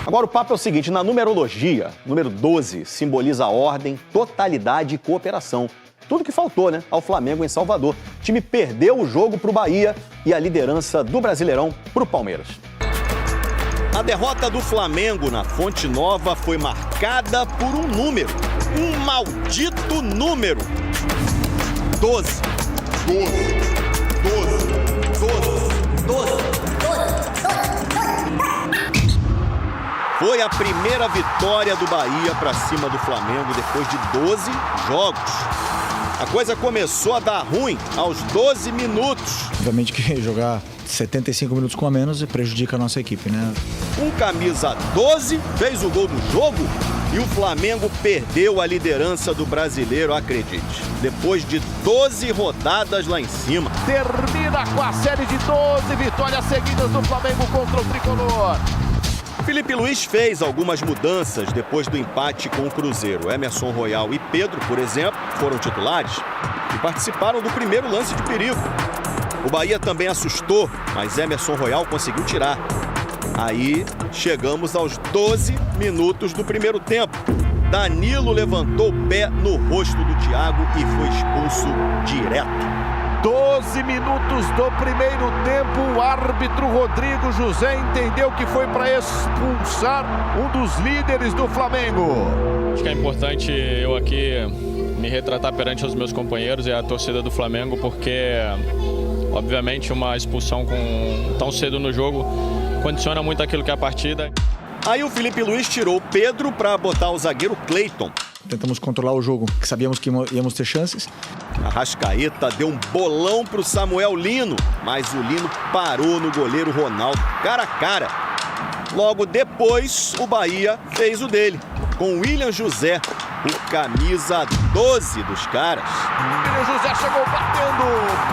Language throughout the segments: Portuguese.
Agora o papo é o seguinte, na numerologia, número 12 simboliza a ordem, totalidade e cooperação. Tudo que faltou, né, ao Flamengo em Salvador. O time perdeu o jogo para o Bahia e a liderança do Brasileirão para o Palmeiras. A derrota do Flamengo na Fonte Nova foi marcada por um número. Um maldito número. 12. 12. 12. 12. 12. 12. Foi a primeira vitória do Bahia para cima do Flamengo depois de 12 jogos. A coisa começou a dar ruim aos 12 minutos. Obviamente que jogar 75 minutos com a menos prejudica a nossa equipe, né? Um camisa 12 fez o gol do jogo e o Flamengo perdeu a liderança do Brasileiro, acredite. Depois de 12 rodadas lá em cima. Termina com a série de 12 vitórias seguidas do Flamengo contra o Tricolor. Felipe Luiz fez algumas mudanças depois do empate com o Cruzeiro. Emerson Royal e Pedro, por exemplo, foram titulares e participaram do primeiro lance de perigo. O Bahia também assustou, mas Emerson Royal conseguiu tirar. Aí chegamos aos 12 minutos do primeiro tempo. Danilo levantou o pé no rosto do Thiago e foi expulso direto. 12 minutos do primeiro tempo, o árbitro Rodrigo José entendeu que foi para expulsar um dos líderes do Flamengo. Acho que é importante eu aqui me retratar perante os meus companheiros e a torcida do Flamengo, porque obviamente uma expulsão tão cedo no jogo condiciona muito aquilo que é a partida. Aí o Felipe Luiz tirou o Pedro para botar o zagueiro Cleiton. Tentamos controlar o jogo, que sabíamos que íamos ter chances. Arrascaeta deu um bolão para o Samuel Lino, mas o Lino parou no goleiro Ronaldo, cara a cara. Logo depois, o Bahia fez o dele, com o William José, o camisa 12 dos caras. William José chegou batendo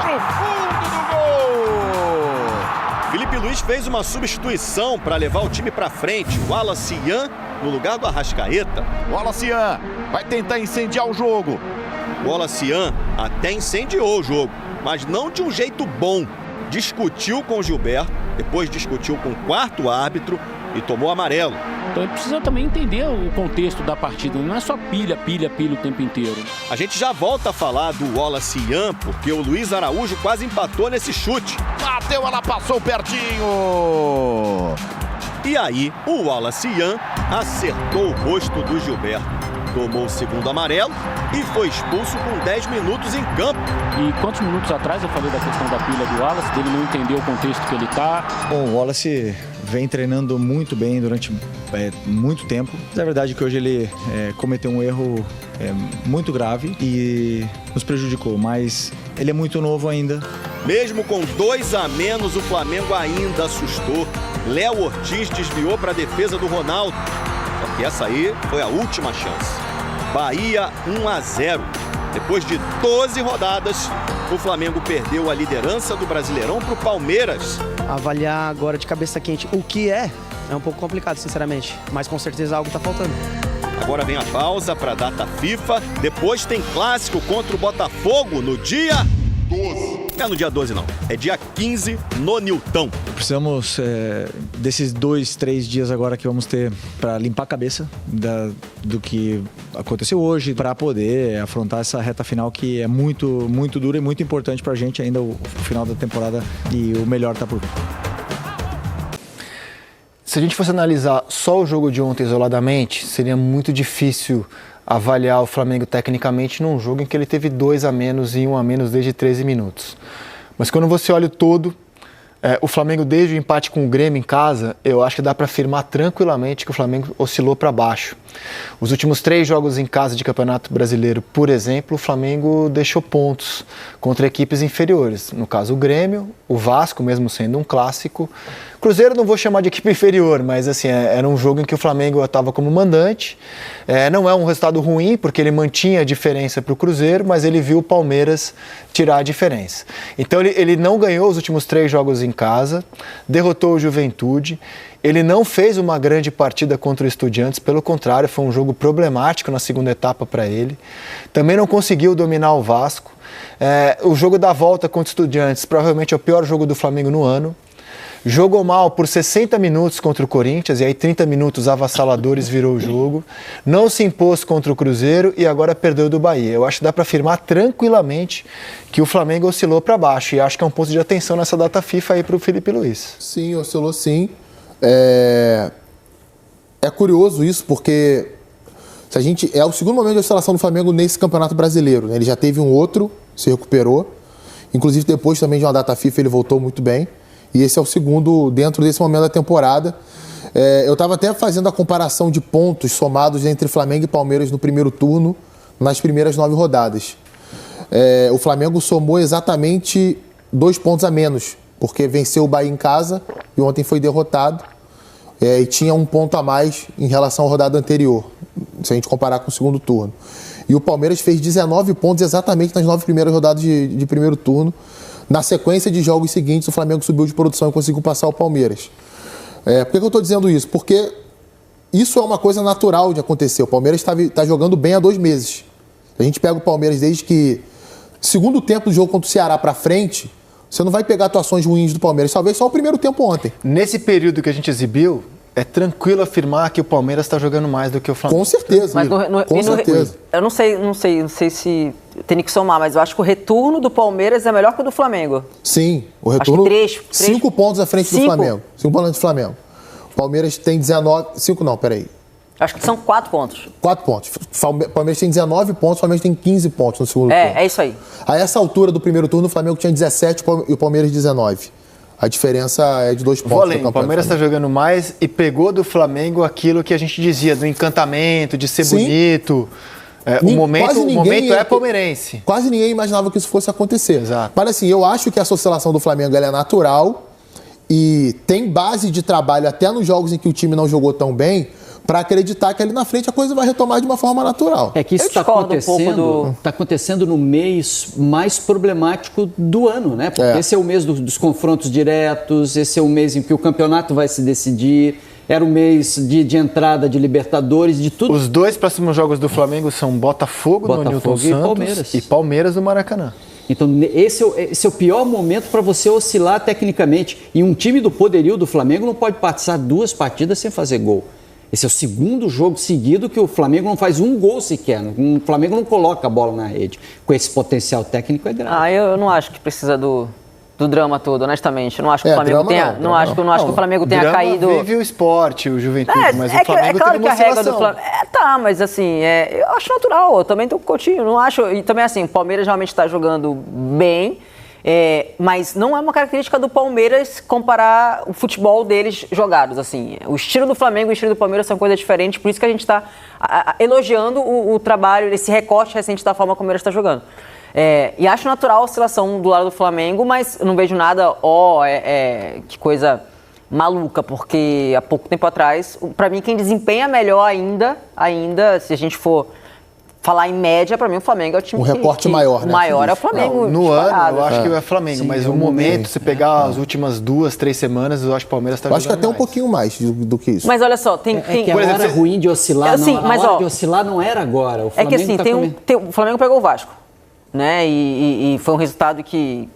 pro fundo do gol. Felipe Luiz fez uma substituição para levar o time para frente. O Wallace Ian no lugar do Arrascaeta. O Wallace Ian vai tentar incendiar o jogo. O Wallace Ian até incendiou o jogo, mas não de um jeito bom. Discutiu com o Gilberto, depois discutiu com o quarto árbitro e tomou amarelo. Então ele precisa também entender o contexto da partida, não é só pilha o tempo inteiro. A gente já volta a falar do Wallace Ian, porque o Luiz Araújo quase empatou nesse chute. Bateu, ela passou pertinho. E aí, o Wallace Ian acertou o rosto do Gilberto. Tomou o segundo amarelo e foi expulso com 10 minutos em campo. E quantos minutos atrás eu falei da questão da pilha do Wallace, dele não entender o contexto que ele está? Bom, o Wallace vem treinando muito bem durante muito tempo. Mas é verdade que hoje ele cometeu um erro muito grave e nos prejudicou, mas ele é muito novo ainda. Mesmo com 2 a menos, o Flamengo ainda assustou. Léo Ortiz desviou para a defesa do Ronaldo. Só que essa aí foi a última chance. Bahia 1-0. Depois de 12 rodadas, o Flamengo perdeu a liderança do Brasileirão para o Palmeiras. Avaliar agora de cabeça quente o que é um pouco complicado, sinceramente. Mas com certeza algo está faltando. Agora vem a pausa para a data FIFA. Depois tem clássico contra o Botafogo no dia 12. Não é no dia 12 não, é dia 15 no Nilton. Precisamos desses 2, 3 dias agora que vamos ter para limpar a cabeça do que aconteceu hoje, para poder afrontar essa reta final que é muito, muito dura e muito importante para a gente ainda o final da temporada e o melhor está por vir. Se a gente fosse analisar só o jogo de ontem isoladamente, seria muito difícil avaliar o Flamengo tecnicamente num jogo em que ele teve 2 a menos e 1 a menos desde 13 minutos. Mas quando você olha o todo, o Flamengo desde o empate com o Grêmio em casa, eu acho que dá para afirmar tranquilamente que o Flamengo oscilou para baixo. Os últimos 3 jogos em casa de Campeonato Brasileiro, por exemplo, o Flamengo deixou pontos contra equipes inferiores. No caso o Grêmio, o Vasco, mesmo sendo um clássico. Cruzeiro não vou chamar de equipe inferior, mas assim, era um jogo em que o Flamengo estava como mandante. Não é um resultado ruim, porque ele mantinha a diferença para o Cruzeiro, mas ele viu o Palmeiras tirar a diferença. Então ele não ganhou os últimos 3 jogos em casa, derrotou o Juventude. Ele não fez uma grande partida contra o Estudiantes, pelo contrário, foi um jogo problemático na segunda etapa para ele. Também não conseguiu dominar o Vasco. O jogo da volta contra o Estudiantes provavelmente é o pior jogo do Flamengo no ano. Jogou mal por 60 minutos contra o Corinthians, e aí 30 minutos avassaladores virou o jogo. Não se impôs contra o Cruzeiro e agora perdeu do Bahia. Eu acho que dá para afirmar tranquilamente que o Flamengo oscilou para baixo. E acho que é um ponto de atenção nessa data FIFA aí para o Felipe Luiz. Sim, oscilou sim. É curioso isso, porque é o segundo momento de oscilação do Flamengo nesse Campeonato Brasileiro, né? Ele já teve um outro, se recuperou. Inclusive, depois também de uma data FIFA, ele voltou muito bem. E esse é o segundo dentro desse momento da temporada. Eu estava até fazendo a comparação de pontos somados entre Flamengo e Palmeiras no primeiro turno, nas primeiras 9 rodadas. O Flamengo somou exatamente 2 pontos a menos, porque venceu o Bahia em casa e ontem foi derrotado. E tinha 1 ponto a mais em relação à rodada anterior, se a gente comparar com o segundo turno. E o Palmeiras fez 19 pontos exatamente nas 9 primeiras rodadas de primeiro turno. Na sequência de jogos seguintes, o Flamengo subiu de produção e conseguiu passar o Palmeiras. Por que eu estou dizendo isso? Porque isso é uma coisa natural de acontecer. O Palmeiras está jogando bem há 2 meses. A gente pega o Palmeiras desde que... Segundo tempo do jogo contra o Ceará para frente, você não vai pegar atuações ruins do Palmeiras. Talvez só o primeiro tempo ontem. Nesse período que a gente exibiu, é tranquilo afirmar que o Palmeiras está jogando mais do que o Flamengo. Com certeza. Mas com certeza. Eu não sei se tem que somar, mas eu acho que o retorno do Palmeiras é melhor que o do Flamengo. Sim, o retorno... 5 pontos à frente do 5? Flamengo. 5 pontos do Flamengo. O Palmeiras tem 19... 5 não, peraí. Acho que são 4 pontos. 4 pontos. O Palmeiras tem 19 pontos, o Flamengo tem 15 pontos no segundo turno. É isso aí. A essa altura do primeiro turno, o Flamengo tinha 17 e o Palmeiras 19. A diferença é de 2 pontos. O Palmeiras está jogando mais e pegou do Flamengo aquilo que a gente dizia, do encantamento, de ser bonito. O momento é palmeirense. Quase ninguém imaginava que isso fosse acontecer. Exato. Mas assim, eu acho que essa oscilação do Flamengo ela é natural e tem base de trabalho até nos jogos em que o time não jogou tão bem, para acreditar que ali na frente a coisa vai retomar de uma forma natural. É que isso está acontecendo no mês mais problemático do ano, né? Porque esse é o mês dos confrontos diretos, esse é o mês em que o campeonato vai se decidir, era o mês de entrada de Libertadores, de tudo. Os 2 próximos jogos do Flamengo são Botafogo no Newton Santos e Palmeiras no Maracanã. Então, esse é o pior momento para você oscilar tecnicamente. E um time do poderio do Flamengo não pode passar 2 partidas sem fazer gol. Esse é o segundo jogo seguido que o Flamengo não faz um gol sequer. O Flamengo não coloca a bola na rede. Com esse potencial técnico é grave. Eu não acho que precisa do drama todo, honestamente. Eu não acho que o Flamengo tenha... Não acho que o Flamengo tenha caído... Vive o esporte, o Juventude, mas o Flamengo claro teve uma que a regra do oscilação. Flamengo... mas assim, eu acho natural. Eu também tô com o Coutinho. Não acho... E também assim, o Palmeiras realmente está jogando bem... mas não é uma característica do Palmeiras comparar o futebol deles jogados, assim. O estilo do Flamengo e o estilo do Palmeiras são coisas diferentes, por isso que a gente está elogiando o trabalho, esse recorte recente da forma como o Palmeiras está jogando. E acho natural a oscilação do lado do Flamengo, mas não vejo nada, que coisa maluca, porque há pouco tempo atrás, para mim, quem desempenha melhor ainda, se a gente for falar em média, para mim o Flamengo é o time recorte maior, né? Maior é o Flamengo. No ano, eu acho que é o Flamengo, Sim, mas o momento, se pegar as últimas 2, 3 semanas, eu acho que o Palmeiras está jogando acho que até um pouquinho mais do que isso. Mas olha só, tem... que a hora ruim de oscilar, de oscilar não era agora. O Flamengo o Flamengo pegou o Vasco, né? E foi um resultado que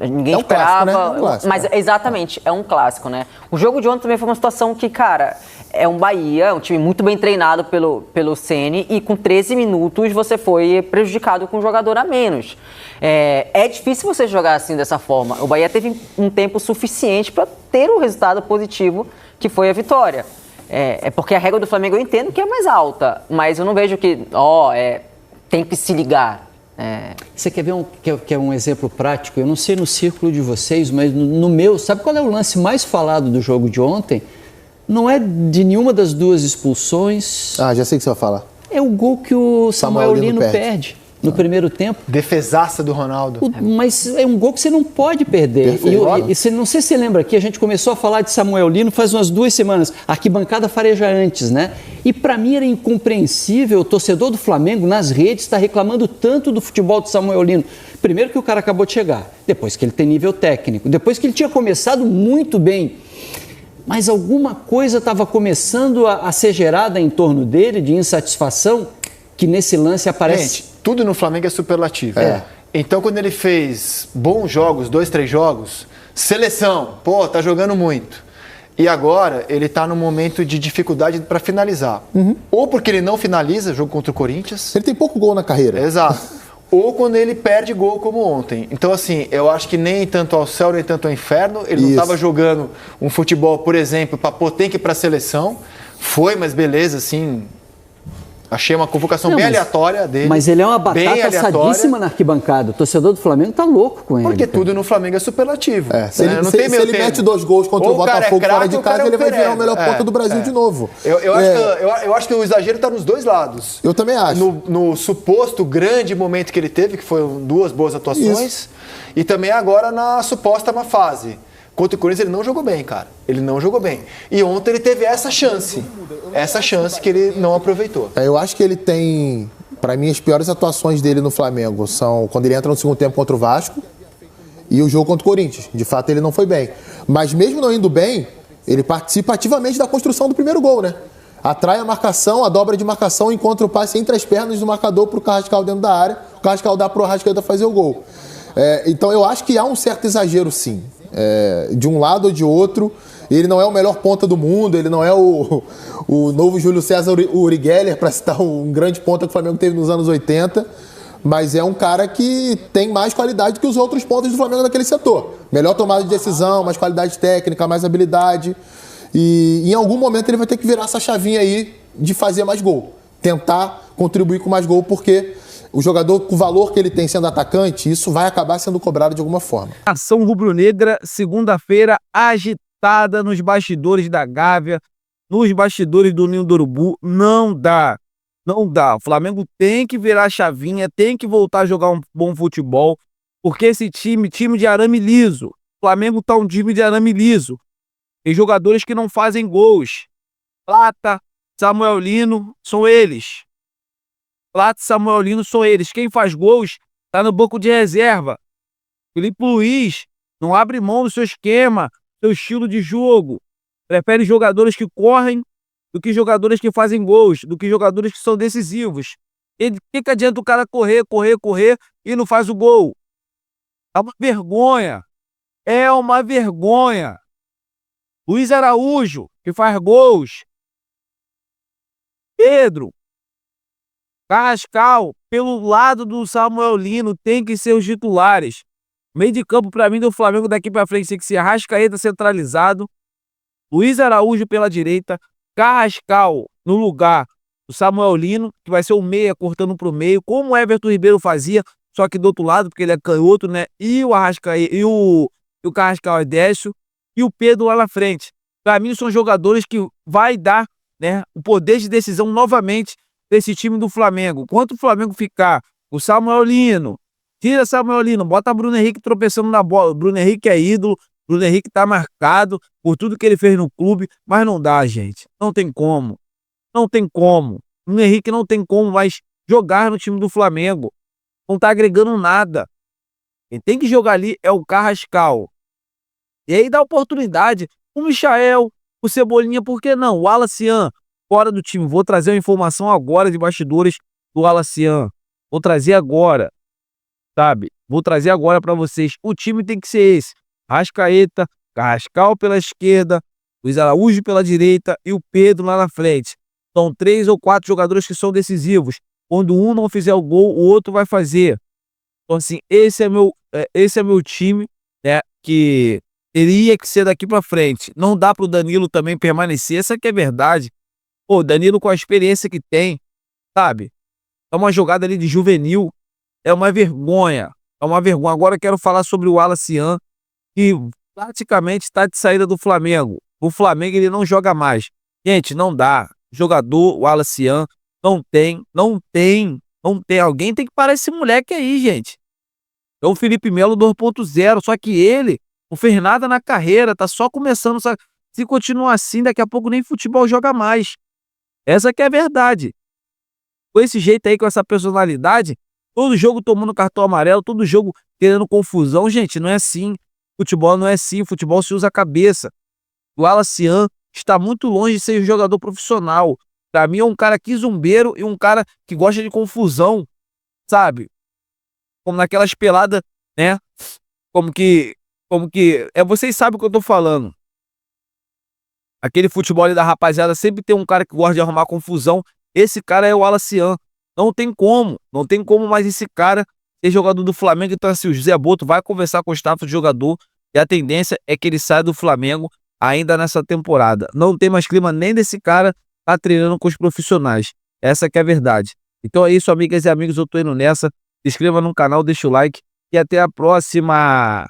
ninguém esperava. Clássico, né? Clássico, mas exatamente, é um clássico, né? O jogo de ontem também foi uma situação que, cara, é um Bahia, um time muito bem treinado pelo Ceni, e com 13 minutos você foi prejudicado com um jogador a menos. É difícil você jogar assim dessa forma. O Bahia teve um tempo suficiente para ter um resultado positivo, que foi a vitória. Porque a regra do Flamengo eu entendo que é mais alta, mas eu não vejo que, tem que se ligar. Você quer ver um exemplo prático? Eu não sei no círculo de vocês, mas no meu, sabe qual é o lance mais falado do jogo de ontem? Não é de nenhuma das 2 expulsões. Já sei o que você vai falar. É o gol que o Samuel Lino perde no primeiro tempo. Defesaça do Ronaldo. Mas é um gol que você não pode perder. Não sei se você lembra aqui, a gente começou a falar de Samuel Lino faz umas 2 semanas. A arquibancada fareja antes, né? E para mim era incompreensível o torcedor do Flamengo nas redes estar reclamando tanto do futebol de Samuel Lino. Primeiro que o cara acabou de chegar, depois que ele tem nível técnico, depois que ele tinha começado muito bem. Mas alguma coisa estava começando a ser gerada em torno dele, de insatisfação, que nesse lance aparece... Gente, tudo no Flamengo é superlativo. Então, quando ele fez bons jogos, 2, 3 jogos, Seleção, pô, tá jogando muito. E agora ele tá num momento de dificuldade para finalizar. Ou porque ele não finaliza, jogo contra o Corinthians. Ele tem pouco gol na carreira. Exato. Ou quando ele perde gol como ontem. Então, assim, eu acho que nem tanto ao céu, nem tanto ao inferno. Ele não estava jogando um futebol, por exemplo, para pôr tem que ir para a seleção. Foi, mas beleza, assim... Achei uma convocação bem aleatória dele. Mas ele é uma batata assadíssima na arquibancada. O torcedor do Flamengo tá louco com ele. Porque tudo no Flamengo é superlativo. Se ele mete 2 gols contra o Botafogo fora de casa, ele vai virar o melhor ponta do Brasil de novo. Eu acho que o exagero tá nos dois lados. Eu também acho. No suposto grande momento que ele teve, que foram 2 boas atuações, e também agora na suposta má fase. Contra o Corinthians ele não jogou bem, cara. Ele não jogou bem. E ontem ele teve essa chance que ele não aproveitou. Eu acho que ele tem, para mim, as piores atuações dele no Flamengo são quando ele entra no segundo tempo contra o Vasco e o jogo contra o Corinthians. De fato, ele não foi bem. Mas mesmo não indo bem, ele participa ativamente da construção do primeiro gol, né? Atrai a marcação, a dobra de marcação, encontra o passe entre as pernas do marcador pro Carrascal dentro da área. O Carrascal dá pro Arrascaeta fazer o gol. Então eu acho que há um certo exagero, sim. De um lado ou de outro. Ele não é o melhor ponta do mundo, ele não é o novo Júlio César Uri Geller, para citar um grande ponta que o Flamengo teve nos anos 80, mas é um cara que tem mais qualidade que os outros pontas do Flamengo naquele setor. Melhor tomada de decisão, mais qualidade técnica, mais habilidade. E em algum momento ele vai ter que virar essa chavinha aí de fazer mais gol. Tentar contribuir com mais gol, porque o jogador, com o valor que ele tem sendo atacante, isso vai acabar sendo cobrado de alguma forma. Ação rubro-negra, segunda-feira, agitada nos bastidores da Gávea, nos bastidores do Ninho do Urubu. Não dá. Não dá. O Flamengo tem que virar a chavinha, tem que voltar a jogar um bom futebol, porque esse time de arame liso. O Flamengo tá um time de arame liso. Tem jogadores que não fazem gols. Plata, Samuel Lino, são eles. Plata e Samuel Lino são eles. Quem faz gols tá no banco de reserva. Felipe Luiz não abre mão do seu esquema, seu estilo de jogo. Prefere jogadores que correm do que jogadores que fazem gols, do que jogadores que são decisivos. O que adianta o cara correr e não faz o gol? É uma vergonha. É uma vergonha. Luiz Araújo, que faz gols. Pedro, Carrascal, pelo lado do Samuel Lino, tem que ser os titulares. Meio de campo, para mim, do Flamengo daqui para frente tem que ser Arrascaeta centralizado, Luiz Araújo pela direita, Carrascal no lugar do Samuel Lino, que vai ser o meia cortando pro meio, como o Everton Ribeiro fazia, só que do outro lado, porque ele é canhoto, né? E o Arrascaeta e o Carrascal é destro, e o Pedro lá na frente. Para mim, são jogadores que vai dar, né, o poder de decisão novamente desse time do Flamengo. Enquanto o Flamengo ficar o Samuel Lino, tira Samuel Lino, bota Bruno Henrique tropeçando na bola. Bruno Henrique é ídolo, Bruno Henrique tá marcado por tudo que ele fez no clube, mas não dá, gente. Não tem como. Não tem como. Bruno Henrique não tem como mais jogar no time do Flamengo. Não tá agregando nada. Quem tem que jogar ali é o Carrascal. E aí dá oportunidade. O Michael, o Cebolinha, por que não? O Alacian, fora do time. Vou trazer uma informação agora de bastidores do Alacian. Vou trazer agora, sabe? Vou trazer agora para vocês. O time tem que ser esse. Arrascaeta, Carrascal pela esquerda, Luiz Araújo pela direita e o Pedro lá na frente. São 3 ou 4 jogadores que são decisivos. Quando um não fizer o gol, o outro vai fazer. Então, assim, esse é meu time, né? Que teria que ser daqui para frente. Não dá para o Danilo também permanecer. Essa que é a verdade. Pô, Danilo com a experiência que tem, sabe? É uma jogada ali de juvenil. É uma vergonha. É uma vergonha. Agora eu quero falar sobre o Alacian, que praticamente está de saída do Flamengo. O Flamengo ele não joga mais. Gente, não dá. Jogador, o Alacian, não tem. Alguém tem que parar esse moleque aí, gente. É o Felipe Melo 2.0, só que ele não fez nada na carreira, tá só começando. Se continuar assim, daqui a pouco nem futebol joga mais. Essa que é a verdade. Com esse jeito aí, com essa personalidade, todo jogo tomando cartão amarelo, todo jogo tendo confusão. Gente, não é assim. Futebol não é assim. Futebol se usa a cabeça. O Alacian está muito longe de ser um jogador profissional. Pra mim é um cara quizumbeiro e um cara que gosta de confusão, sabe? Como naquelas peladas, né? Como que como que... vocês sabem o que eu tô falando. Aquele futebol ali da rapaziada sempre tem um cara que gosta de arrumar confusão. Esse cara é o Alacian. Não tem como mais esse cara ser jogador do Flamengo. Então assim, o José Boto vai conversar com o staff do jogador e a tendência é que ele saia do Flamengo ainda nessa temporada. Não tem mais clima nem desse cara tá treinando com os profissionais. Essa que é a verdade. Então é isso, amigas e amigos, eu tô indo nessa. Se inscreva no canal, deixa o like e até a próxima.